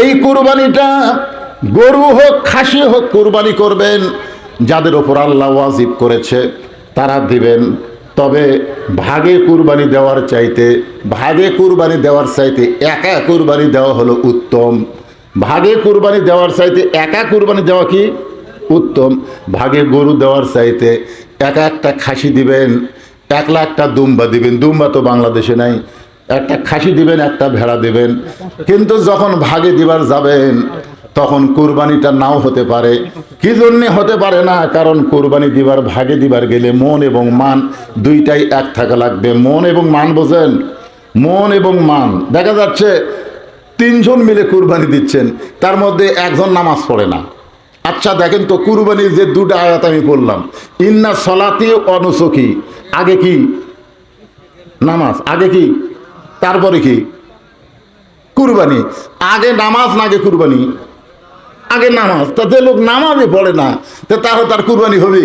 এই কুরবানিটা গরু হোক খাসি হোক কুরবানি করবেন, যাদের ওপর আল্লাহ ওয়াজিব করেছে তারা দিবেন। তবে ভাগে কুরবানি দেওয়ার চাইতে একা কুরবানি দেওয়া হলো উত্তম। ভাগে কুরবানি দেওয়ার চাইতে একা কুরবানি দেওয়া কি উত্তম। ভাগে গরু দেওয়ার চাইতে একা একটা খাসি দিবেন, একলা একটা দুম্বা দিবেন। দুম্বা তো বাংলাদেশে নাই। একটা খাসি দিবেন, একটা ভেড়া দিবেন। কিন্তু যখন ভাগে দিবার যাবেন তখন কুরবানিটা নাও হতে পারে। কি জন্যে হতে পারে না? কারণ কুরবানি দিবার ভাগে দিবার গেলে মন এবং মান দুইটাই এক থাকা লাগবে। মন এবং মান বোঝেন? মন এবং মান। দেখা যাচ্ছে তিনজন মিলে কুরবানি দিচ্ছেন, তার মধ্যে একজন নামাজ পড়ে না। আচ্ছা দেখেন তো, কুরবানির যে দুটো আয়াত আমি বললাম, ইন্না সলাতি অনুসুকি, আগে কি নামাজ, আগে কি, তারপরে কি কুরবানি। আগে নামাজ না আগে কুরবানি? আগে নামাজ। তা যে লোক নামাজই পড়ে না তার কুরবানি হবে?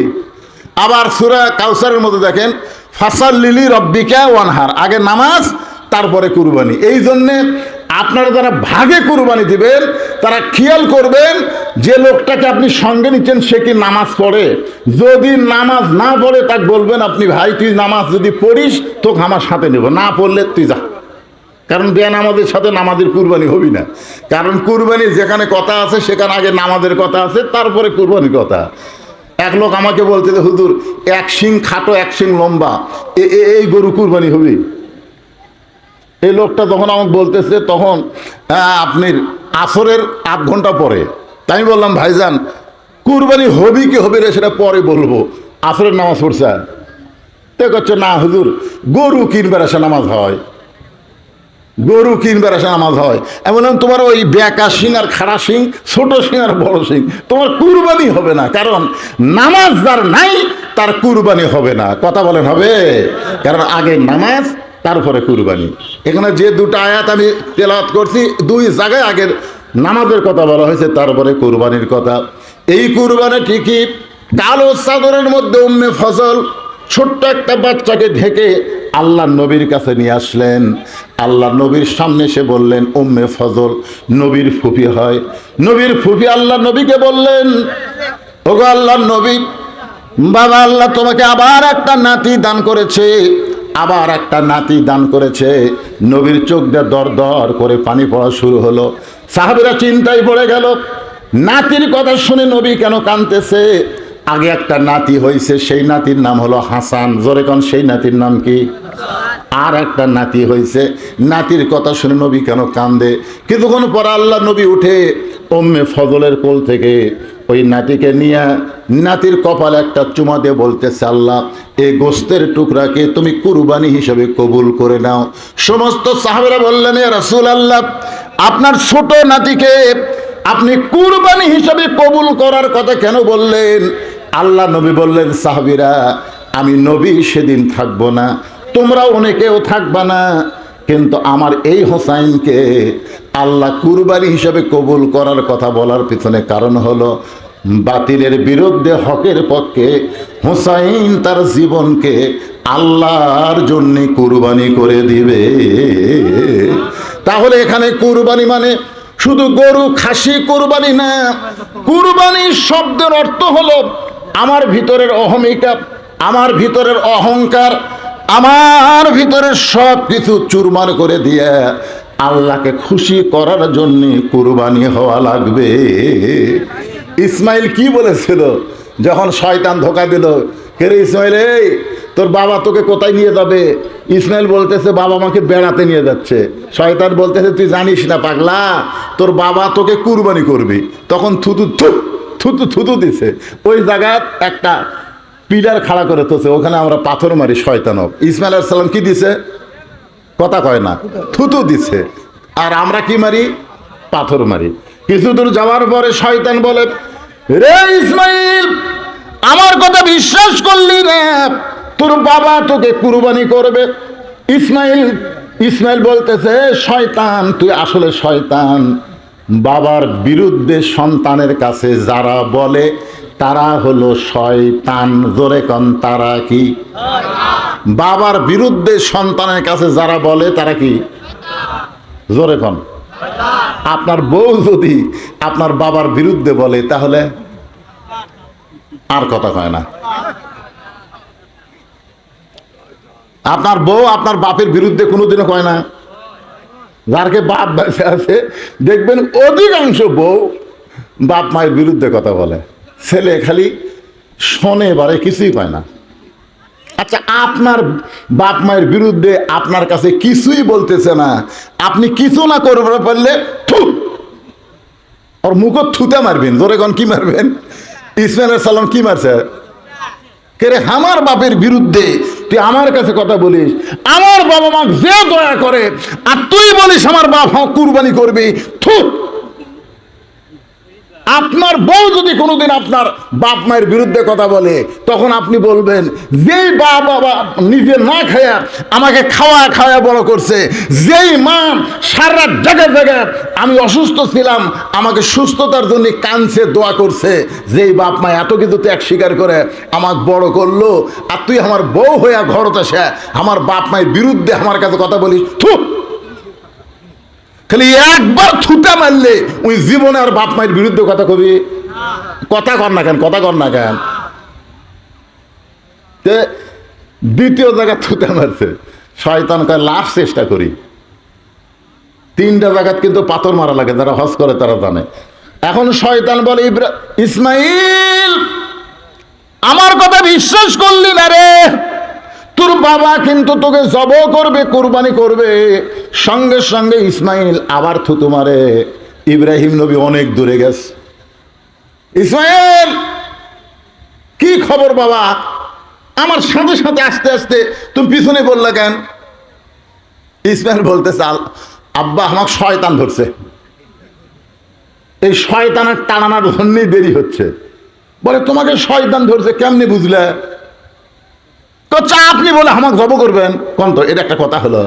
আবার সূরা কাউসারের মধ্যে দেখেন, ফাসাল্লি রব্বিকা ওয়ানহার, আগে নামাজ তারপরে কুরবানি। এই জন্যে আপনারা যারা ভাগে কুরবানি দিবেন তারা খেয়াল করবেন যে লোকটাকে আপনি সঙ্গে নিচ্ছেন সে কি নামাজ পড়ে। যদি নামাজ না পড়ে তাকে বলবেন, আপনি ভাই তুই নামাজ যদি পড়িস তোকে আমার সাথে নেব, না পড়লে তুই যা। কারণ বেনামাজের সাথে নামাজের কুরবানি হবি না। কারণ কুরবানির যেখানে কথা আছে সেখানে আগে নামাজের কথা আছে, তারপরে কুরবানির কথা। এক লোক আমাকে বলতে যে হুজুর, এক শিং খাটো এক শিং লম্বা, এই গরু কুরবানি হবে? এই লোকটা যখন আমাকে বলতেছে তখন আপনি আসরের 8 ঘন্টা পরে। তাই আমি বললাম, ভাইজান কুরবানি হবি কি হবে রে সেটা পরে বলবো, আসরের নামাজ পড়ছে। তো করছে না হুজুর, গরু কিনবার আসে নামাজ হয়, গরু কিনবার আসে নামাজ হয়। আমি বললাম, তোমার ওই বেকা সিং আর খাড়া সিং, ছোট সিং আর বড় সিং, তোমার কুরবানি হবে না। কারণ নামাজ যার নাই তার কুরবানি হবে না। কথা বলেন হবে? কারণ আগে নামাজ তারপরে কুরবানি। এখানে যে দুটো আয়াত আমি তেলাওয়াত করছি, দুই জায়গায় আগের নামাজের কথা বলা হয়েছে, তারপরে কুরবানির কথা। এই কুরবানি ঠিকই কালো চাদরের মধ্যে উম্মে ফজল ছোট্ট একটা বাচ্চাকে ঢেকে আল্লাহ নবীর কাছে নিয়ে আসলেন। আল্লাহ নবীর সামনে এসে বললেন, উম্মে ফজল নবীর ফুফি হয়। নবীর ফুফি আল্লাহ নবীকে বললেন, ওগো আল্লাহ নবী, বাবা আল্লাহ তোমাকে আবার একটা নাতি দান করেছে, আবার একটা নাতি দান করেছে। নবীর চোখ দিয়ে দর দর করে পানি পড়া শুরু হলো। সাহাবীরা চিন্তায় পড়ে গেল, নাতির কথা শুনে নবী কেন কাঁদতেছে? আগে একটা নাতি হয়েছে, সেই নাতির নাম হলো হাসান। জোরে কোন, সেই নাতির নাম কি? আর একটা নাতি হয়েছে, নাতির কথা শুনে নবী কেন কান্দে? কিছুক্ষণ পর আল্লাহ নবী উঠে উম্মে ফজলের কোল থেকে ওই নাতিকে নিয়ে নাতির কপালে একটা চুমা দিয়ে বলতেছে, আল্লাহ এই গোস্তের টুকরাকে তুমি কুরবানি হিসেবে কবুল করে নাও। সমস্ত সাহাবীরা বললেন, ইয়া রাসূলুল্লাহ, আপনার ছোট নাতিকে আপনি কুরবানি হিসেবে কবুল করার কথা কেন বললেন? আল্লাহ নবী বললেন, সাহাবীরা, আমি নবী সেদিন থাকবো না, তোমরা অনেকেও থাকবা না, কিন্তু আমার এই হোসাইনকে আল্লাহ কুরবানি হিসাবে কবুল করার কথা বলার পিছনে কারণ হলো বাতিলের বিরুদ্ধে হকের পক্ষে হোসাইন তার জীবনকে আল্লাহর জন্য কুরবানি করে দিবে। তাহলে এখানে কুরবানি মানে শুধু গরু খাসি কুরবানি না। কুরবানি শব্দের অর্থ হলো আমার ভিতরের অহমিকা, আমার ভিতরের অহংকার, আমার ভিতরের সব কিছু চুরমার করে দিয়ে আল্লাহকে খুশি করার জন্য কুরবানি হওয়া লাগবে। ইসমাইল কি বলেছিল যখন শয়তান ধোকা দিল, কে রে ইসমাইল, এই তোর বাবা তোকে কোথায় নিয়ে যাবে? ইসমাইল বলতেছে, বাবা আমাকে বেড়াতে নিয়ে যাচ্ছে। শয়তান বলতেছে, তুই জানিস না পাগলা, তোর বাবা তোকে কুরবানি করবি। তখন থুতু থুতু থুতু দিছে। ওই জায়গায় একটা পিলার খাড়া করে তোছে, ওখানে আমরা পাথর মারি শয়তানক। ইসমাইল আলাইহিস সালাম কি দিছে? কথা কয় না, থুতু দিছে। আর আমরা কি মারি? পাথর মারি। কিছু দূর যাওয়ার পরে শয়তান বলে, রে ইসমাইল, আমার কথা বিশ্বাস করলি না? তোর বাবা তোকে কুরবানি করবে। ইসমাইল বলতেছে, শয়তান, তুই আসলে শয়তান। বাবার বিরুদ্ধে সন্তানের কাছে যারা বলে তারা হলো শয়তান। জোরে কন, তারা কি? বাবার বিরুদ্ধে সন্তানের কাছে যারা বলে তারা কি? জোরে কন। আপনার বউ যদি আপনার বাবার বিরুদ্ধে বলে তাহলে আর কথা কয় না। আপনার বউ আপনার বাপের বিরুদ্ধে কোনোদিনও কয় না। যারকে বাপ বেঁচে আছে দেখবেন অধিকাংশ বউ বাপ মায়ের বিরুদ্ধে কথা বলে, ছেলে খালি শোনে, বারে কিছুই পায় না। আচ্ছা, আপনার বাপ মায়ের বিরুদ্ধে আপনার কাছে কিছুই বলতেছে না, আপনি কিছু না করতে পারলে থু, ওর মুখ থুতে মারবেন। জোরে কোন কি মারবেন? ইসমাইল আলাইহিস সালাম কি মারছে? কে রে, আমার বাপের বিরুদ্ধে তুই আমার কাছে কথা বলিস, আমার বাবা মা যে দয়া করে, আর তুই বলিস আমার বাপ মা কুরবানি করবি, থু। আপনার বউ যদি কোনোদিন আপনার বাপ মায়ের বিরুদ্ধে কথা বলে, তখন আপনি বলবেন, যেই বাবা নিজে না খায়া আমাকে খাওয়া খাওয়া বড় করছে, যেই মা সারা জায়গায় জায়গায় আমি অসুস্থ ছিলাম আমাকে সুস্থতার জন্য কাঁদছে, দোয়া করছে, যেই বাপ মা এত কিছু ত্যাগ স্বীকার করে আমাকে বড় করলো, আর তুই আমার বউ হইয়া ঘরতে সে আমার বাপ মায়ের বিরুদ্ধে আমার কাছে কথা বলিস, থু। খালি একবার থুটা মারলে ওই জীবনে আর বাপ মায়ের বিরুদ্ধে কথা কবি? কথা কর না কেন, কথা কর না কেন? দ্বিতীয় জায়গা থুটা মারছে, শয়তান কয় লাস্ট চেষ্টা করি। 3টা জায়গাত কিন্তু পাথর মারা লাগে, যারা হজ করে তারা জানে। এখন শয়তান বলে, ইসমাইল আমার কথা বিশ্বাস করলি না রে, তোর বাবা কিন্তু তোকে জবাই করবে, কুরবানি করবে। সঙ্গে সঙ্গে ইসমাইল আবার থুতু মারে। ইব্রাহিম নবী অনেক দূরে গেছে। ইসমাইল কি খবর বাবা? আমার সাথে সাথে আস্তে আস্তে তুমি পিছনে বললে কেন? ইসমাইল বলতেছে, আব্বা আমাকে শয়তান ধরছে, এই শয়তানের টানানোর জন্যই দেরি হচ্ছে। বলে তোমাকে শয়তান ধরছে কেমনি বুঝলে? আপনি বলে আমাকে জব করবেন কোন? তো এটা একটা কথা হলো?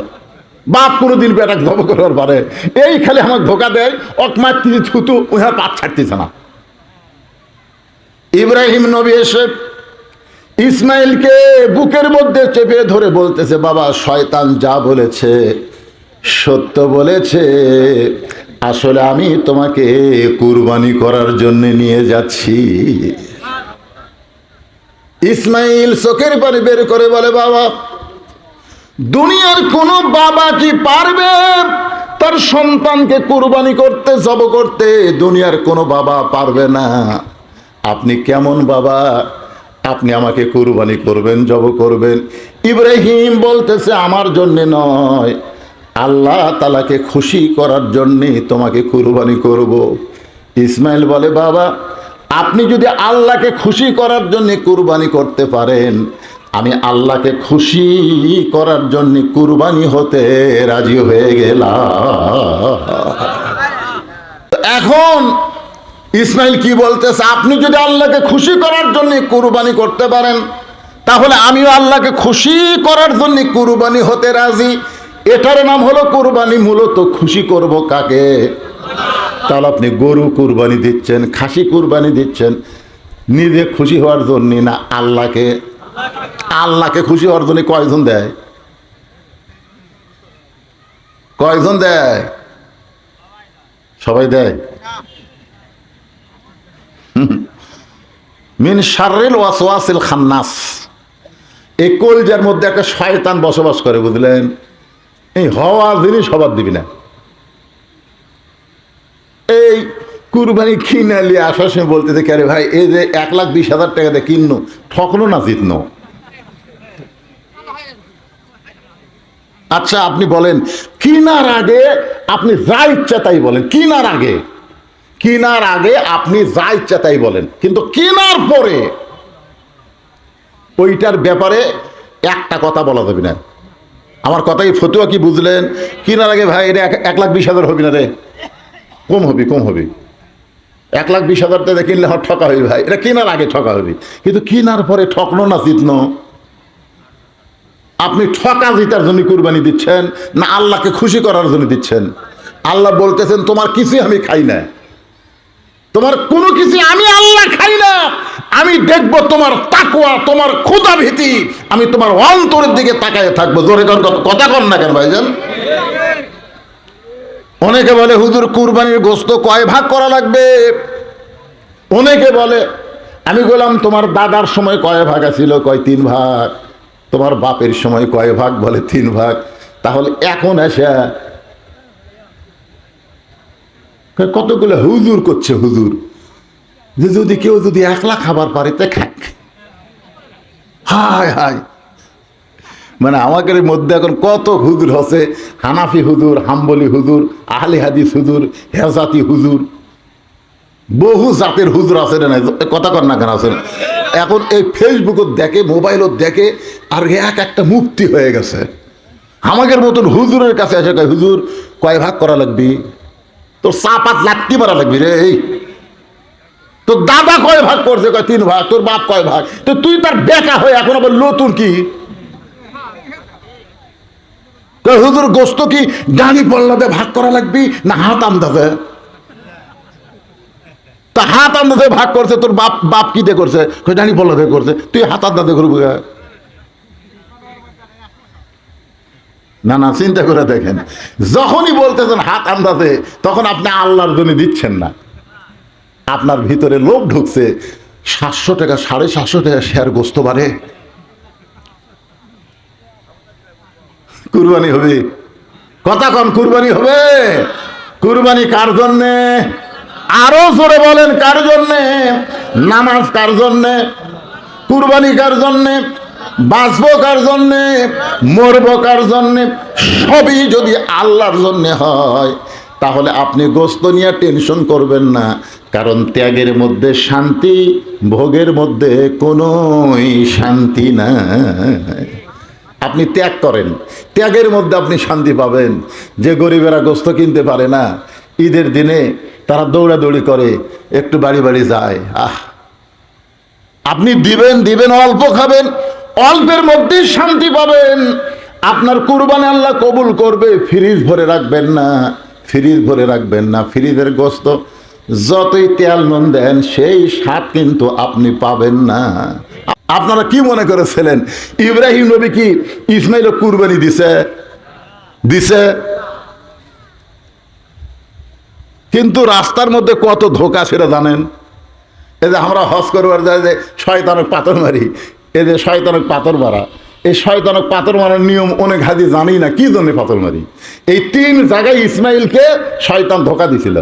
বাপ কোনোদিন বেটা জব করবার পারে? এই খালি আমাকে ধোকা দেয়, অকমাত্রি ছুতু উহা পাত ছাড়তেছে না। ইব্রাহিম নবী এসে ইসমাইলকে বুকের মধ্যে চেপে ধরে বলতেছে, বাবা শয়তান যা বলেছে সত্য বলেছে, আসলে আমি তোমাকে কুরবানি করার জন্য নিয়ে যাচ্ছি। ইসমাইল চোখের পানি বের করে বলে, বাবা দুনিয়ার কোন বাবা কি পারবে তার সন্তানকে কুরবানি করতে, জব করতে? দুনিয়ার কোনো বাবা পারবে না। আপনি কেমন বাবা, আপনি আমাকে কুরবানি করবেন, জব করবেন? ইব্রাহিম বলতেছে, আমার জন্যে নয়, আল্লাহ তাআলাকে খুশি করার জন্যে তোমাকে কুরবানি করব। ইসমাইল বলে, বাবা আপনি যদি আল্লাহকে খুশি করার জন্য কুরবানি করতে পারেন, আমি আল্লাহকে খুশি করার জন্য কুরবানি হতে রাজি হয়ে গেলাম। এখন ইসমাইল কি বলতেছে, আপনি যদি আল্লাহকে খুশি করার জন্য কুরবানি করতে পারেন, তাহলে আমিও আল্লাহকে খুশি করার জন্য কুরবানি হতে রাজি। এটার নাম হলো কুরবানি। মূলত খুশি করব কাকে? তাহলে আপনি গরু কুরবানি দিচ্ছেন, খাসি কুরবানি দিচ্ছেন নিজে খুশি হওয়ার জন্য না আল্লাহকে? আল্লাহকে খুশি হওয়ার জন্য কয়জন দেয়? কয়জন দেয়? সবাই দেয়। মিন শাররিল ওয়াসওয়াসিল খান্নাস, এই কলজার মধ্যে একটা শয়তান বসবাস করে, বুঝলেন? এই হওয়া জিনিস হবার দিবি না। এই কুরবানি কিনালি আসার সময় বলতেছে, কে রে ভাই এই যে 1,20,000 টাকা দিয়ে কিনলো, ঠকলো না জিতনো? আচ্ছা আপনি বলেন, কিনার আগে আপনি যা ইচ্ছা তাই বলেন, কিনার আগে, কিনার আগে আপনি যা ইচ্ছা তাই বলেন, কিন্তু কেনার পরে ওইটার ব্যাপারে একটা কথা বলা যাবে না। আমার কথাই ফতুয়া কি বুঝলেন? কেনার আগে ভাই এটা 1,20,000 হবে না রে, কম হবে, কম হবে। 1,20,000 টাকা কিনলে ঠকা হবে ভাই, এটা কেনার আগে ঠকা হবে, কিন্তু কেনার পরে ঠকলো না জিতনো? আপনি ঠকা জিতার জন্য কুরবানি দিচ্ছেন না আল্লাহকে খুশি করার জন্য দিচ্ছেন? আল্লাহ বলতেছেন, তোমার কিছুই আমি খাই না, তোমার কোনো কিছু আমি আল্লাহ খাই না। আমি দেখব তোমার তাকওয়া, তোমার খোদা ভীতি, আমি তোমার অন্তরের দিকে তাকায় থাকবো। জোরে কথা কর না কেন ভাইজান? অনেকে বলে হুজুর কুরবানির গোশত কয় ভাগ করা লাগবে, অনেকে বলে। আমি বললাম তোমার দাদার সময় কয় ভাগ ছিল? কয় 3 ভাগ। তোমার বাপের সময় কয় ভাগ? বলে 3 ভাগ। তাহলে এখন এসে কতগুলো হুজুর করছে, হুজুর যে যদি কেউ যদি 1 লাখ খাবার পারে তা খাক। হায় হায়, মানে আমাদের মধ্যে এখন কত হুজুর হচ্ছে, হানাফি হুজুর, হাম্বলি হুজুর, আহলে হাদিস হুজুর, হেজাতি হুজুর, বহু জাতের হুজুর আছে না, কথা কর না কেন আছেন। এখন এই ফেসবুকও দেখে, মোবাইলও দেখে, আর একটা মুক্তি হয়ে গেছে। আমাদের মতন হুজুরের কাছে এসে কয় হুজুর কয় ভাগ করা লাগবি? তোর 4-5 লাত্তি মারা লাগবি রে। তোর দাদা কয় ভাগ করছে? কয় 3 ভাগ। তোর বাপ কয় ভাগ? তো তুই তার বেটা হয়ে এখন আবার নতুন কি হুজুর গোস্ত কি ডানি পল্লাতে ভাগ করা লাগবি না হাত আন্দাজে? তা হাত আন্দাজে ভাগ করছে, তোর বাপ বাপ কি দিয়ে করছে? ডানি পল্লাতে করছে, তুই হাত আন্দাজে করবি? না না, চিন্তা করে দেখেন, যখনই বলতেছেন হাত আন্দাজে, তখন আপনি আল্লাহর জন্য দিচ্ছেন না। আপনার ভিতরে লোভ ঢুকছে। 700 টাকা, 750 টাকা শেয়ার গোস্ত বাড়ে, কুরবানি হবে। কথা কন, কুরবানি হবে। কুরবানি কার জন্যে? আরো জোরে বলেন, কার জন্যে? নামাজ কার জন্যে? কুরবানি কার জন্যে? বাঁচবো কার জন্যে? মরবো কার জন্যে? সবই যদি আল্লাহর জন্যে হয়, তাহলে আপনি গোস্ত নিয়ে টেনশন করবেন না। কারণ ত্যাগের মধ্যে শান্তি, ভোগের মধ্যে কোনো শান্তি নাই। আপনি ত্যাগ করেন, ত্যাগের মধ্যে আপনি শান্তি পাবেন। যে গরিবেরা গোস্ত কিনতে পারে না, ঈদের দিনে তারা দৌড়াদৌড়ি করে, একটু বাড়ি বাড়ি যায়। আপনি দিবেন দিবেন, অল্প খাবেন, অল্পের মধ্যেই শান্তি পাবেন। আপনার কুরবানি আল্লাহ কবুল করবে। ফ্রিজ ভরে রাখবেন না, ফ্রিজ ভরে রাখবেন না। ফ্রিজের গোস্ত যতই তেল নুন দেন, সেই স্বাদ কিন্তু আপনি পাবেন না। আপনারা কি মনে করেছিলেন ইব্রাহিম নবী কি ইসমাইল কুরবানি দিছে? দিছে। কিন্তু রাস্তার মধ্যে কত ধোকা সেটা জানেন? এই যে আমরা হজ করবার যাই, যে শয়তানক পাথর মারি, এই যে শয়তানক পাথর মারা, এই শয়তানক পাথর মারার নিয়ম অনেক হাজি জানি না কি জন্য পাথর মারি। এই 3 জায়গায় ইসমাইলকে শয়তান ধোকা দিছিল,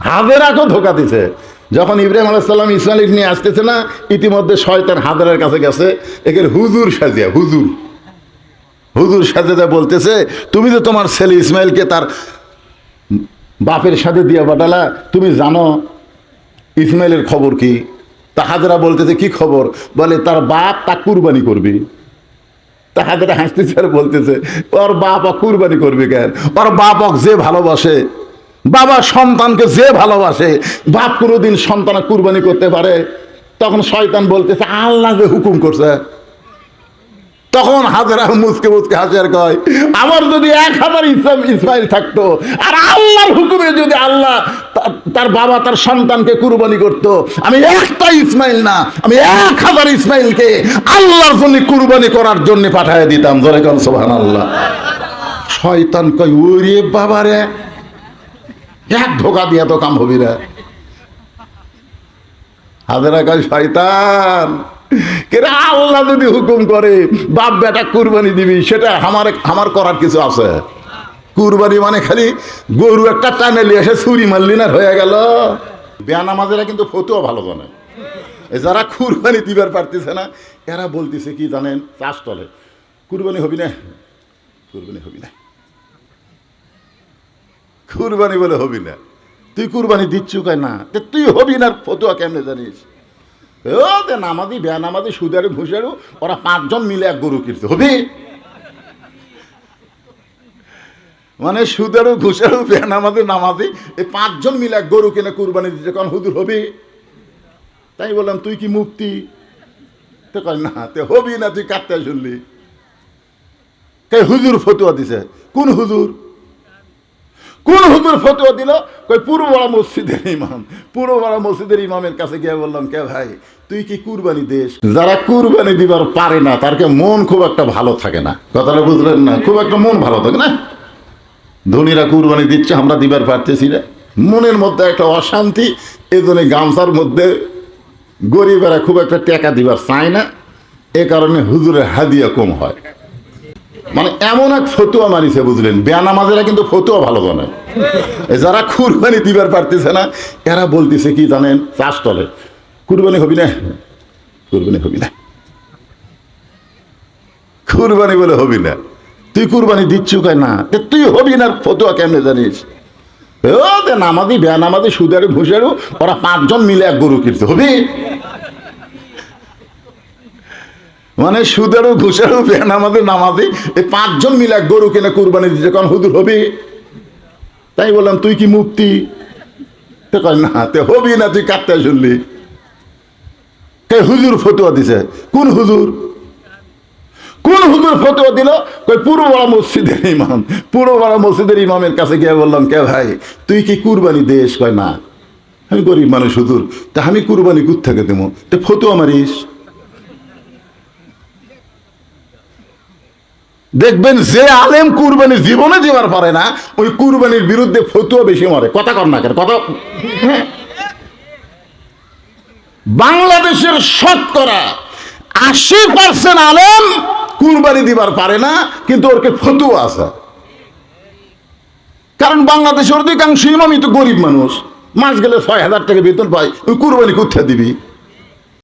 হাজেরাকেও ধোকা দিছে। যখন ইব্রাহিম আলাইহিস সালাম ইসমাইল নিয়ে আসতেছে না, ইতিমধ্যে শয়তান হাজেরার কাছে গেছে, একে হুজুর সাজিয়া, হুজুর হুজুর সাজে বলতেছে, তুমি যে তোমার ছেলে ইসমাইলকে তার বাপের সাথে দিয়ে পাঠালা, তুমি জানো ইসমাইলের খবর কি? তা হাজেরা বলতেছে কি খবর? বলে তার বাপ তা কুরবানি করবি। তা হাজেরা হাসতেছে আর বলতেছে, ওর বাপ কুরবানি করবি কেন? ওর বাপ যে ভালোবাসে, বাবা সন্তানকে যে ভালোবাসে, বাপ কোনোদিন সন্তান কুরবানি করতে পারে? তখন শয়তান বলতেছে আল্লাহ যে হুকুম করছে। তখন হাজেরা মুচকে মুচকে হাসে আর কয়, আমার যদি 1000 ইসমাইল থাকতো, আর আল্লাহর হুকুমে যদি আল্লাহ তার বাবা তার সন্তানকে কুরবানি করত, আমি একটা ইসমাইল না, আমি 1000 ইসমাইলকে আল্লাহর জন্য কুরবানি করার জন্য পাঠিয়ে দিতাম। জোরে কোন সুবহানাল্লাহ। শয়তান কয় ওরে বাবারে, এক ধোকা দিয়া তো কাম হবি রে। হাজেরা কয় শয়তান, আল্লাহ যদি হুকুম করে বাপ বেটা কুরবানি দিবি, সেটা আমার করার কিছু আছে? কুরবানি মানে খালি গরু একটা টানে নিয়ে এসে ছুরি মারলি না হয়ে গেল। বেনামাজেরা কিন্তু ফতুয়া ভালো জানে। যারা কুরবানি দিবার পারতেছে না, এরা বলতেছে কি জানেন? চাষ তলে কুরবানি হবি না, কুরবানি হবি না, কুরবানি বলে হবি না। তুই কুরবানি দিচ্ছু কয় না, তুই হবি না, ফতুয়া কেমনে জানিস? ও যে নামাজি বেনামাজি সুদারু ঘুষারু, ওরা 5 জন মিলে এক গরু কিনছে, হবি? মানে সুদারু ঘুষারু বেনামাজি নামাজি এই 5 জন মিলে এক গরু কিনে কুরবানি দিচ্ছে, কারণ হুজুর হবি? তাই বললাম তুই কি মুফতি? তো কয় না, তে হবি না, তুই কাটতে শুনলি। তাই হুজুর ফতুয়া দিছে। কোন হুজুর? কোন হুজুর ফতুয়া দিল? কই পূর্বপাড়া মসজিদের ইমাম। পূর্বপাড়া মসজিদের ইমামের কাছে গিয়ে বললাম, কে ভাই তুই কি কুরবানি দিস? যারা কুরবানি দিবার পারে না, তারকে মন খুব একটা ভালো থাকে না। কথাটা বুঝলেন না? খুব একটা মন ভালো থাকে না। ধনীরা কুরবানি দিচ্ছে, আমরা দিবার পারতেছি না, মনের মধ্যে একটা অশান্তি। এই জন্য গামছার মধ্যে গরিবেরা খুব একটা টাকা দিবার চায় না, এ কারণে হুজুরের হাদিয়া কম হয়। মানে এমন এক ফতুয়া মারিছে, বুঝলেন? বেনামাজেরা কিন্তু ফতুয়া ভালো জানে। যারা কুরবানি দিবার পারতেছে না, এরা বলতেছে কি জানেন? চাষ তলে কুরবানি হবি না, কুরবানি হবি না, কুরবানি বলে হবি না। তুই কুরবানি দিচ্ছু কয় না, তুই হবি না, ফতুয়া কেমনে জানিস? ও যে নামাজি বেনামাজি সুদারু ঘুষারু ওরা 5 জন মিলে এক গরু কিনছে, হবি? মানে সুদারু ঘুষারু বেনামাজি নামাজি এই 5 জন মিলে এক গরু কিনে কুরবানি দিচ্ছে, কারণ হুজুর হবি? তাই বললাম তুই কি মুফতি? তো কয় না, তে হবি না, তুই কাটতে শুনলি? কে হুজুর ফতুয়া দিছে? কোন হুজুর? কোন হুজুর ফতোয়া দিল? কই পূর্বপাড়া মসজিদের ইমাম। পূর্বপাড়া মসজিদের ইমামের কাছে গিয়ে বললাম, কে ভাই তুই কি কুরবানি দেশ? কয় না, আমি গরিব মানুষ হুজুর, তা আমি কুরবানি কোথ থেকে দেবো? তো ফতোয়া মারিস। দেখবেন যে আলেম কুরবানি জীবনে দেওয়ার পারে না, ওই কুরবানির বিরুদ্ধে ফতোয়া বেশি মারে। কথা কর না কেন কথা? বাংলাদেশের শতকরা 80% আলেম কুরবানি দিবার পারে না, কিন্তু ওরকে ফতুয়া আছে। কারণ বাংলাদেশের অধিকাংশ ইমামই তো গরিব মানুষ, মাস গেলে 6,000 টাকা বেতন পায়, ওই কুরবানি কোথায় দিবি?